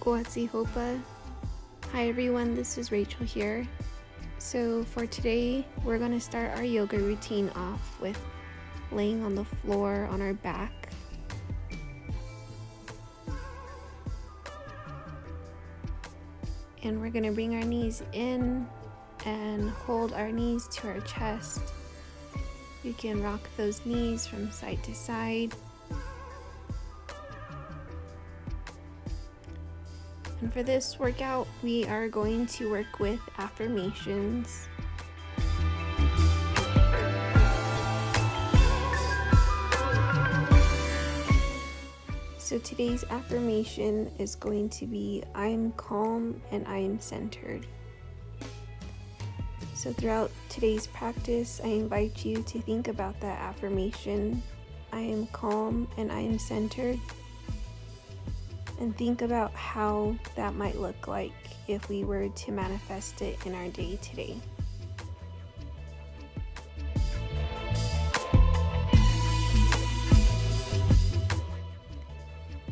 Goatsi Hopa. Hi everyone, this is Rachel here. So for today, we're going to start our yoga routine off with laying on the floor on our back. And we're going to bring our knees in and hold our knees to our chest. You can rock those knees from side to side. And for this workout, we are going to work with affirmations. So today's affirmation is going to be, I'm calm and I am centered. So throughout today's practice, I invite you to think about that affirmation. I am calm and I am centered. And think about how that might look like if we were to manifest it in our day today.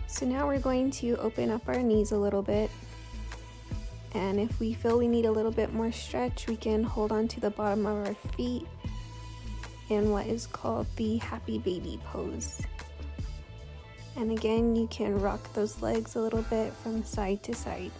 So now we're going to open up our knees a little bit. And if we feel we need a little bit more stretch, we can hold on to the bottom of our feet in what is called the happy baby pose. And again, you can rock those legs a little bit from side to side.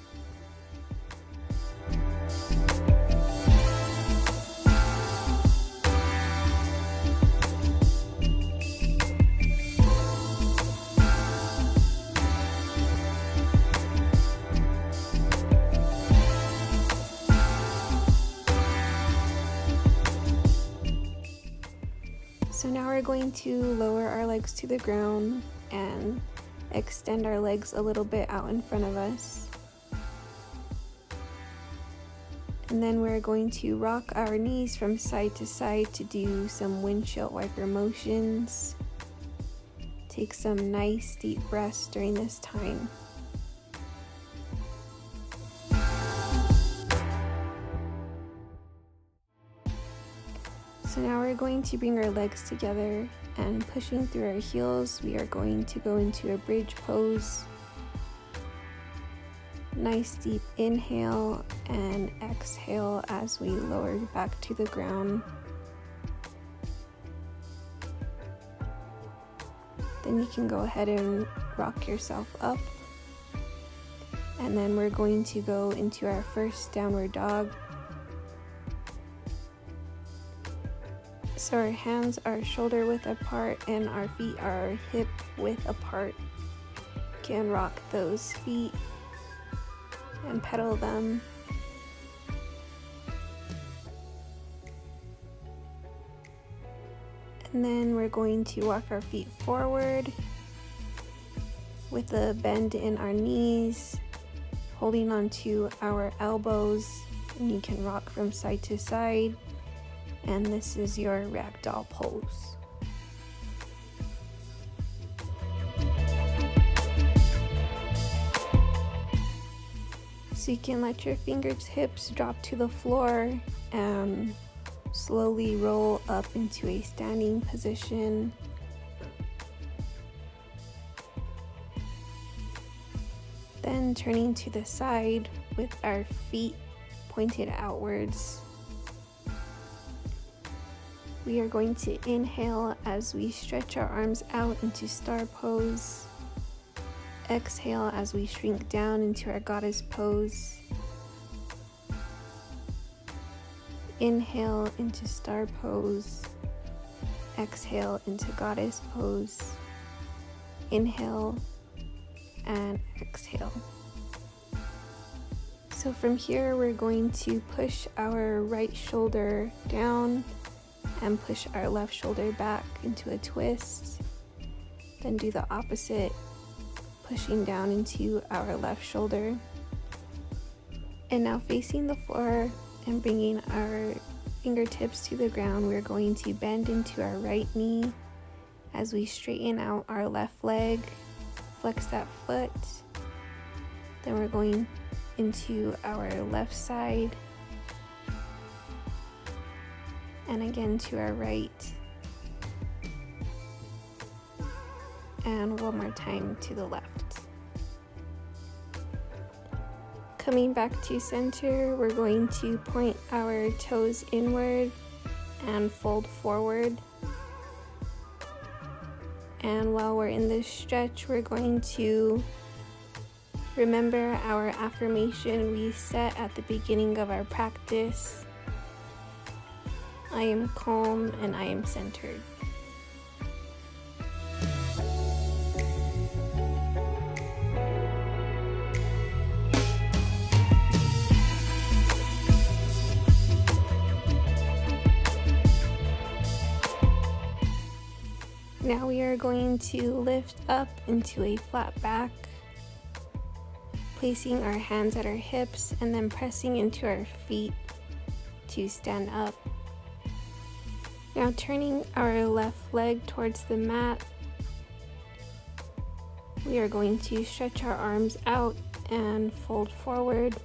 So now we're going to lower our legs to the ground and extend our legs a little bit out in front of us. And then we're going to rock our knees from side to side to do some windshield wiper motions. Take some nice deep breaths during this time. So now we're going to bring our legs together and pushing through our heels, we are going to go into a bridge pose. Nice deep inhale and exhale as we lower back to the ground. Then you can go ahead and rock yourself up. And then we're going to go into our first downward dog. So our hands are shoulder width apart and our feet are hip width apart. You can rock those feet and pedal them. And then we're going to walk our feet forward with a bend in our knees, holding onto our elbows, and you can rock from side to side. And this is your ragdoll pose. So you can let your fingertips drop to the floor and slowly roll up into a standing position. Then turning to the side with our feet pointed outwards. We are going to inhale as we stretch our arms out into star pose. Exhale as we shrink down into our goddess pose. Inhale into star pose. Exhale into goddess pose. Inhale and exhale. So from here, we're going to push our right shoulder down and push our left shoulder back into a twist. Then do the opposite, pushing down into our left shoulder. And now facing the floor and bringing our fingertips to the ground, we're going to bend into our right knee as we straighten out our left leg, flex that foot. Then we're going into our left side. And again to our right. And one more time to the left. Coming back to center, we're going to point our toes inward and fold forward. And while we're in this stretch, we're going to remember our affirmation we set at the beginning of our practice. I am calm and I am centered. Now we are going to lift up into a flat back, placing our hands at our hips and then pressing into our feet to stand up. Now turning our left leg towards the mat, we are going to stretch our arms out and fold forward.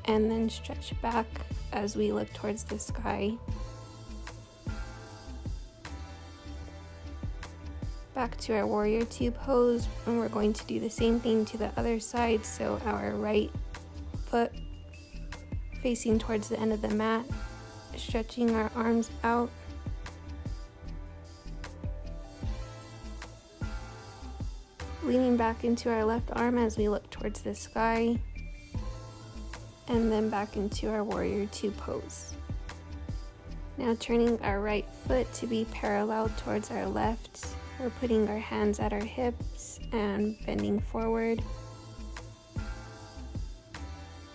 And then stretch back as we look towards the sky. Back to our warrior two pose, and we're going to do the same thing to the other side. So our right foot facing towards the end of the mat, stretching our arms out. Leaning back into our left arm as we look towards the sky. And then back into our warrior two pose. Now turning our right foot to be parallel towards our left, we're putting our hands at our hips and bending forward.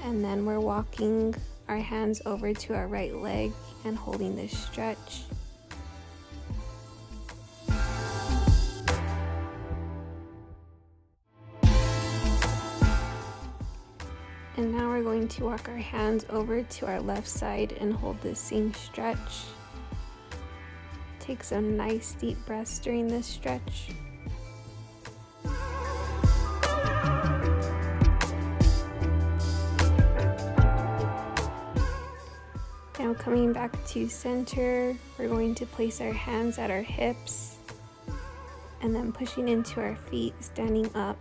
And then we're walking our hands over to our right leg and holding this stretch. And now we're going to walk our hands over to our left side and hold this same stretch. Take some nice deep breaths during this stretch. Now coming back to center, we're going to place our hands at our hips and then pushing into our feet, standing up.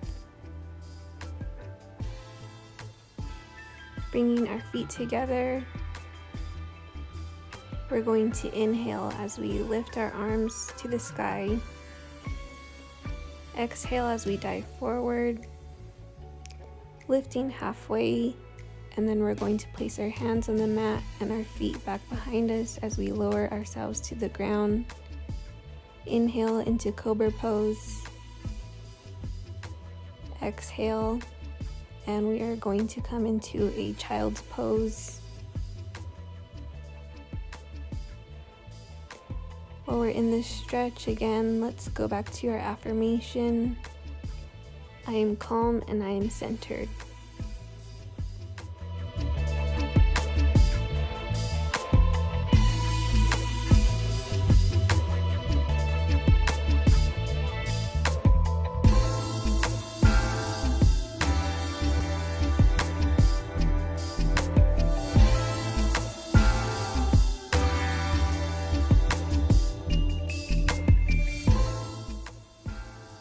Bringing our feet together, we're going to inhale as we lift our arms to the sky. Exhale as we dive forward, lifting halfway, and then we're going to place our hands on the mat and our feet back behind us as we lower ourselves to the ground. Inhale into cobra pose. Exhale. And we are going to come into a child's pose. While we're in this stretch again, let's go back to our affirmation. I am calm and I am centered.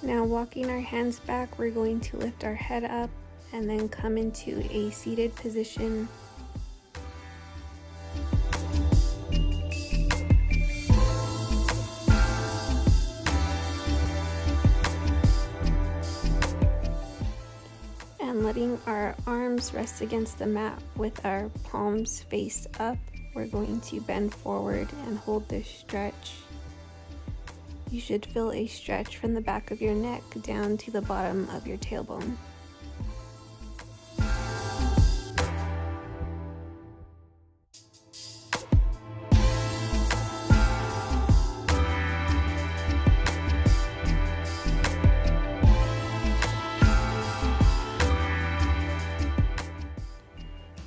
Now walking our hands back, we're going to lift our head up and then come into a seated position. And letting our arms rest against the mat with our palms face up, we're going to bend forward and hold this stretch. You should feel a stretch from the back of your neck down to the bottom of your tailbone.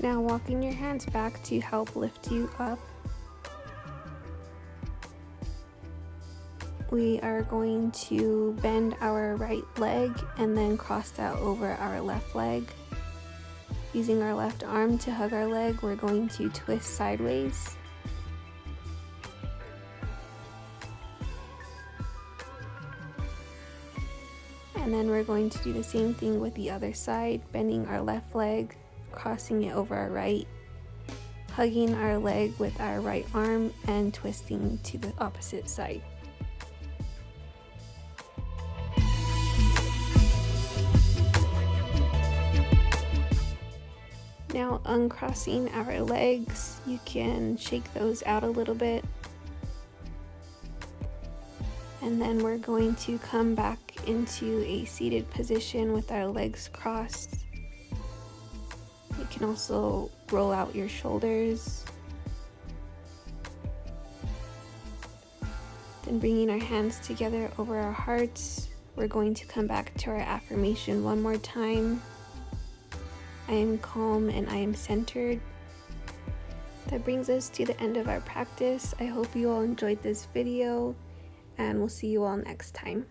Now walking your hands back to help lift you up. We are going to bend our right leg and then cross that over our left leg. Using our left arm to hug our leg, we're going to twist sideways. And then we're going to do the same thing with the other side, bending our left leg, crossing it over our right, hugging our leg with our right arm, and twisting to the opposite side. Now uncrossing our legs, you can shake those out a little bit. And then we're going to come back into a seated position with our legs crossed. You can also roll out your shoulders. Then bringing our hands together over our hearts, we're going to come back to our affirmation one more time. I am calm and I am centered. That brings us to the end of our practice. I hope you all enjoyed this video, and we'll see you all next time.